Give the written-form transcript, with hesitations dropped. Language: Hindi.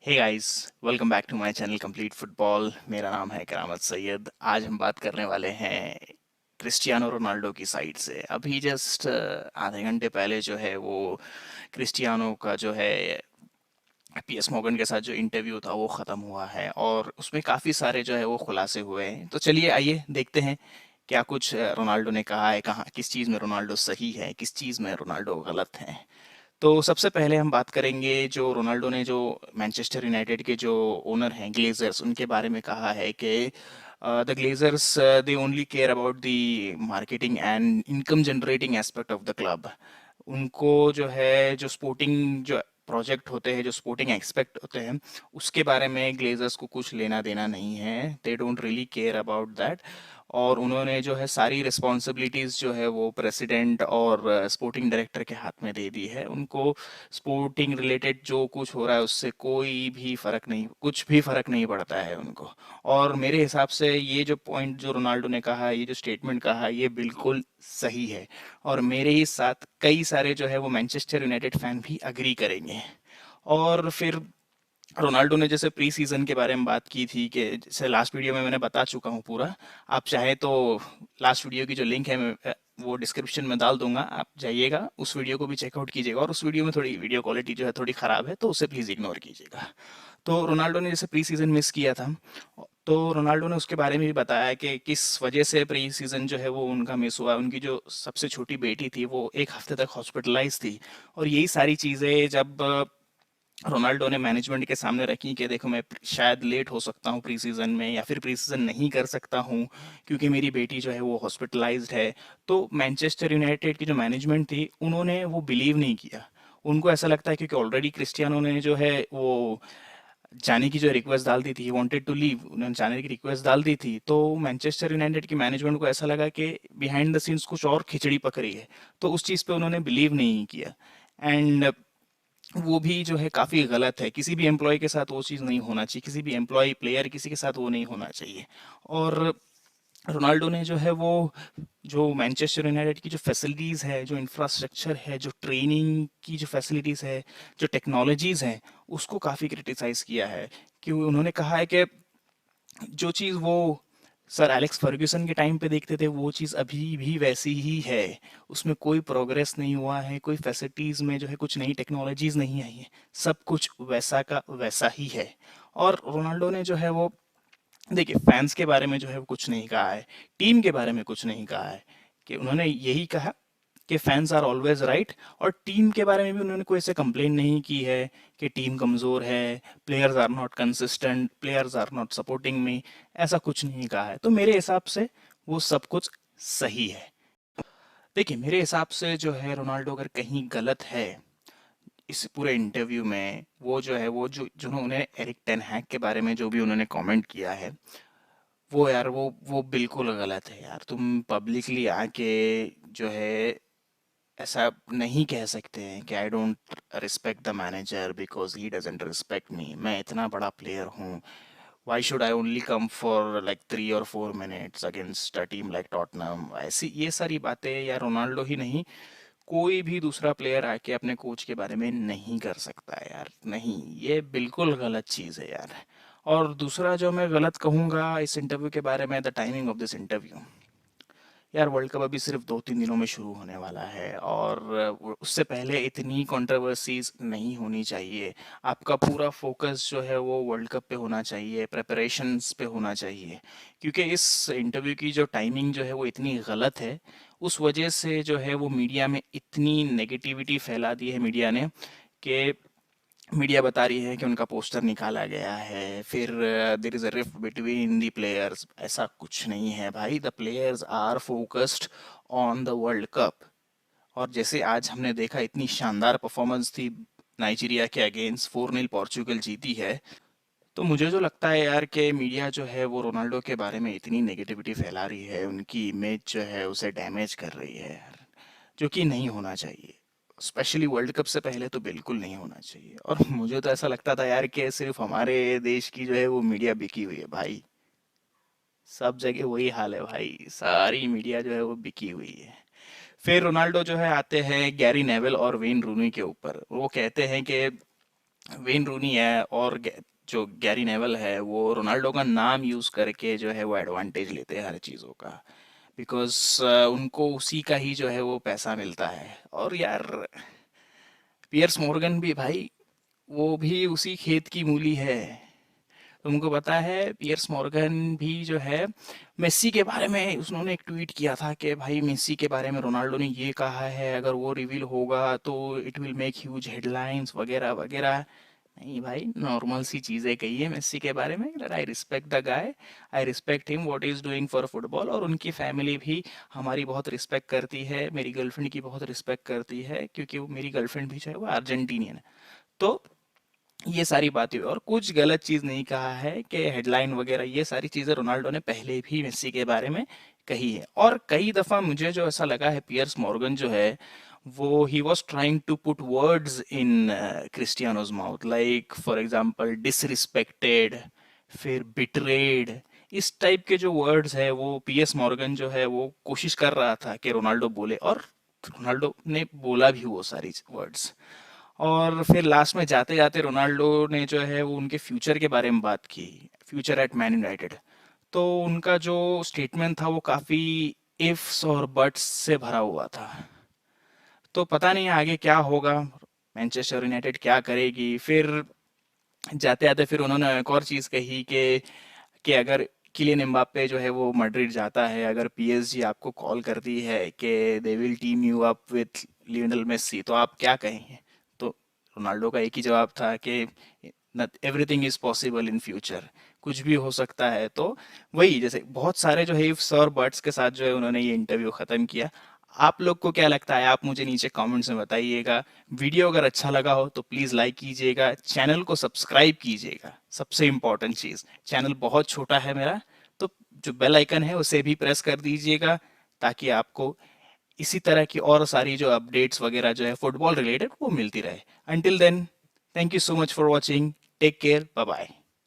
Hey guys, welcome back to my channel complete football. मेरा नाम है करामत सैयद। आज हम बात करने वाले हैं क्रिस्टियानो रोनाल्डो की साइड से। अभी जस्ट आधे घंटे पहले जो है वो क्रिस्टियानो का जो है पीएस मॉर्गन के साथ जो इंटरव्यू था वो ख़त्म हुआ है और उसमें काफ़ी सारे जो है वो खुलासे हुए हैं। तो चलिए आइए देखते हैं क्या कुछ रोनाल्डो ने कहा है, कहाँ किस चीज़ में रोनाल्डो सही है, किस चीज़ में रोनाल्डो गलत है। तो सबसे पहले हम बात करेंगे जो रोनाल्डो ने जो मैनचेस्टर यूनाइटेड के जो ओनर हैं ग्लेजर्स उनके बारे में कहा है कि the Glazers they only care about the marketing and income generating aspect of the club. उनको जो है जो स्पोर्टिंग जो प्रोजेक्ट होते हैं, जो स्पोर्टिंग एक्सपेक्ट होते हैं, उसके बारे में ग्लेजर्स को कुछ लेना देना नहीं है। They don't really care about that. और उन्होंने जो है सारी रिस्पॉन्सिबिलिटीज़ जो है वो प्रेसिडेंट और स्पोर्टिंग डायरेक्टर के हाथ में दे दी है। उनको स्पोर्टिंग रिलेटेड जो कुछ हो रहा है उससे कोई भी फ़र्क नहीं, कुछ भी फ़र्क नहीं पड़ता है उनको। और मेरे हिसाब से ये जो पॉइंट जो रोनाल्डो ने कहा, ये जो स्टेटमेंट कहा, ये बिल्कुल सही है। और मेरे ही साथ कई सारे जो है वो मैनचेस्टर यूनाइटेड फैन भी अग्री करेंगे। और फिर रोनाल्डो ने जैसे प्री सीजन के बारे में बात की थी कि जैसे लास्ट वीडियो में मैंने बता चुका हूँ पूरा। आप चाहे तो लास्ट वीडियो की जो लिंक है मैं वो डिस्क्रिप्शन में डाल दूंगा, आप जाइएगा उस वीडियो को भी चेकआउट कीजिएगा। और उस वीडियो में थोड़ी वीडियो क्वालिटी जो है थोड़ी ख़राब है तो उसे प्लीज़ इग्नोर कीजिएगा। तो रोनाल्डो ने जैसे प्री सीजन मिस किया था, तो रोनाल्डो ने उसके बारे में भी बताया कि किस वजह से प्री सीजन जो है वो उनका मिस हुआ। उनकी जो सबसे छोटी बेटी थी वो एक हफ्ते तक हॉस्पिटलाइज थी। और यही सारी चीज़ें जब रोनाल्डो ने मैनेजमेंट के सामने रखी कि देखो मैं शायद लेट हो सकता हूँ प्री सीजन में, या फिर प्री सीजन नहीं कर सकता हूँ क्योंकि मेरी बेटी जो है वो हॉस्पिटलाइज्ड है। तो मैनचेस्टर यूनाइटेड की जो मैनेजमेंट थी उन्होंने वो बिलीव नहीं किया। उनको ऐसा लगता है क्योंकि ऑलरेडी क्रिस्टियानो ने जो है वो जाने की जो रिक्वेस्ट डाल दी थी, वांटेड टू लीव, उन्होंने जाने की रिक्वेस्ट डाल दी थी, तो मैनचेस्टर यूनाइटेड की मैनेजमेंट को ऐसा लगा कि बिहाइंड द सीन्स कुछ और खिचड़ी पक रही है। तो उस चीज़ पे उन्होंने बिलीव नहीं किया। एंड वो भी जो है काफ़ी गलत है। किसी भी एम्प्लॉय के साथ वो चीज़ नहीं होना चाहिए, किसी भी एम्प्लॉय प्लेयर किसी के साथ वो नहीं होना चाहिए। और रोनाल्डो ने जो है वो जो मैनचेस्टर यूनाइटेड की जो फैसिलिटीज़ है, जो इंफ्रास्ट्रक्चर है, जो ट्रेनिंग की जो फैसिलिटीज़ है, जो टेक्नोलॉजीज़ हैं, उसको काफ़ी क्रिटिसाइज़ किया है। कि उन्होंने कहा है कि जो चीज़ वो सर एलेक्स फर्ग्यूसन के टाइम पे देखते थे वो चीज़ अभी भी वैसी ही है। उसमें कोई प्रोग्रेस नहीं हुआ है, कोई फैसिलिटीज़ में जो है कुछ नई टेक्नोलॉजीज़ नहीं आई है। सब कुछ वैसा का वैसा ही है। और रोनाल्डो ने जो है वो देखिए फैंस के बारे में जो है वो कुछ नहीं कहा है, टीम के बारे में कुछ नहीं कहा है। कि उन्होंने यही कहा कि फैंस आर ऑलवेज राइट। और टीम के बारे में भी उन्होंने कोई ऐसे कंप्लेन नहीं की है कि टीम कमज़ोर है, players are not consistent, players are not supporting me. ऐसा कुछ नहीं कहा है। तो मेरे हिसाब से वो सब कुछ सही है। देखिए मेरे हिसाब से जो है रोनाल्डो अगर कहीं गलत है इस पूरे इंटरव्यू में, वो जो है वो जो जिन्होंने एरिक टेन हैग के बारे में जो भी उन्होंने कमेंट किया है, वो यार वो बिल्कुल गलत है यार। तुम पब्लिकली आके जो है ऐसा नहीं कह सकते हैं कि I don't respect the manager because he doesn't respect मी। मैं इतना बड़ा प्लेयर हूँ, why should I only come for like 3 और 4 minutes against a team like Tottenham. ऐसी ये सारी बातें या रोनाल्डो ही नहीं, कोई भी दूसरा प्लेयर आके अपने कोच के बारे में नहीं कर सकता है यार। नहीं, ये बिल्कुल गलत चीज़ है यार। और दूसरा जो मैं गलत कहूँगा इस इंटरव्यू के बारे में, the timing of this interview. यार वर्ल्ड कप अभी सिर्फ 2-3 दिनों में शुरू होने वाला है और उससे पहले इतनी कंट्रोवर्सीज नहीं होनी चाहिए। आपका पूरा फोकस जो है वो वर्ल्ड कप पे होना चाहिए, प्रेपरेशंस पे होना चाहिए। क्योंकि इस इंटरव्यू की जो टाइमिंग जो है वो इतनी गलत है, उस वजह से जो है वो मीडिया में इतनी नेगेटिविटी फैला दी है मीडिया ने कि मीडिया बता रही है कि उनका पोस्टर निकाला गया है, फिर there is a rift between the players. ऐसा कुछ नहीं है भाई, the players are focused on the world cup. और जैसे आज हमने देखा इतनी शानदार परफॉर्मेंस थी नाइजीरिया के अगेंस्ट, 4-0 पोर्चुगल जीती है। तो मुझे जो लगता है यार कि मीडिया जो है वो रोनाल्डो के बारे में इतनी नेगेटिविटी फैला रही है, उनकी इमेज जो है उसे डैमेज कर रही है यार, जो कि नहीं होना चाहिए। स्पेशली वर्ल्ड कप से पहले तो बिल्कुल नहीं होना चाहिए। और मुझे तो ऐसा लगता था यार कि सिर्फ हमारे देश की जो है वो मीडिया बिकी हुई है भाई। सब जगह वही हाल है भाई, सारी मीडिया जो है वो बिकी हुई है। फिर रोनाल्डो जो है आते हैं गैरी नेवल और वेन रूनी के ऊपर। वो कहते हैं कि वेन रूनी है और जो गैरी नेवल है वो रोनाल्डो का नाम यूज करके जो है वो एडवांटेज लेते हैं हर चीज़ों का, बिकॉज उनको उसी का ही जो है वो पैसा मिलता है। और यार पियर्स मॉर्गन भी भाई, वो भी उसी खेत की मूली है। तुमको पता है पियर्स मॉर्गन भी जो है मेस्सी के बारे में उन्होंने एक ट्वीट किया था कि भाई मेस्सी के बारे में रोनाल्डो ने ये कहा है, अगर वो रिवील होगा तो it will make huge headlines वगैरह वगैरह। नहीं भाई, नॉर्मल सी चीज़ें कही है मेस्सी के बारे में, that I respect the guy, I respect him what is doing for football. और उनकी फैमिली भी हमारी बहुत रिस्पेक्ट करती है, मेरी गर्लफ्रेंड की बहुत रिस्पेक्ट करती है, क्योंकि वो मेरी गर्लफ्रेंड भी जो है वो अर्जेंटीनियन है। तो ये सारी बातें हुई और कुछ गलत चीज़ नहीं कहा है कि हेडलाइन वगैरह, ये सारी चीज़ें रोनाल्डो ने पहले भी मेस्सी के बारे में कही है। और कई दफ़ा मुझे जो ऐसा लगा है पियर्स मॉर्गन जो है वो he was trying to put words in क्रिस्टियानोज mouth, like for example disrespected, फिर बिट्रेड, इस टाइप के जो वर्ड्स है वो पीएस मॉर्गन जो है वो कोशिश कर रहा था कि रोनाल्डो बोले, और रोनाल्डो ने बोला भी वो सारी वर्ड्स। और फिर लास्ट में जाते जाते रोनाल्डो ने जो है वो उनके फ्यूचर के बारे में बात की, फ्यूचर एट मैन यूनाइटेड। तो उनका जो स्टेटमेंट था वो काफ़ी इफ्स और बट्स से भरा हुआ था। तो पता नहीं आगे क्या होगा, मैनचेस्टर यूनाइटेड क्या करेगी। फिर जाते जाते फिर उन्होंने एक और चीज़ कही कि अगर किलियन एम्बाप्पे जो है वो मैड्रिड जाता है, अगर पीएसजी आपको कॉल करती है कि they will team you up with Lionel Messi, तो आप क्या कहेंगे? तो रोनाल्डो का एक ही जवाब था कि everything is possible in future, कुछ भी हो सकता है। तो वही जैसे बहुत सारे जो है इफ्स और बट्स के साथ जो है उन्होंने ये इंटरव्यू खत्म किया। आप लोग को क्या लगता है, आप मुझे नीचे कमेंट्स में बताइएगा। वीडियो अगर अच्छा लगा हो तो प्लीज़ लाइक कीजिएगा, चैनल को सब्सक्राइब कीजिएगा, सबसे इम्पोर्टेंट चीज़। चैनल बहुत छोटा है मेरा, तो जो बेल आइकन है उसे भी प्रेस कर दीजिएगा, ताकि आपको इसी तरह की और सारी जो अपडेट्स वगैरह जो है फुटबॉल रिलेटेड वो मिलती रहे। Until then, thank you so much for watching, take care, bye bye.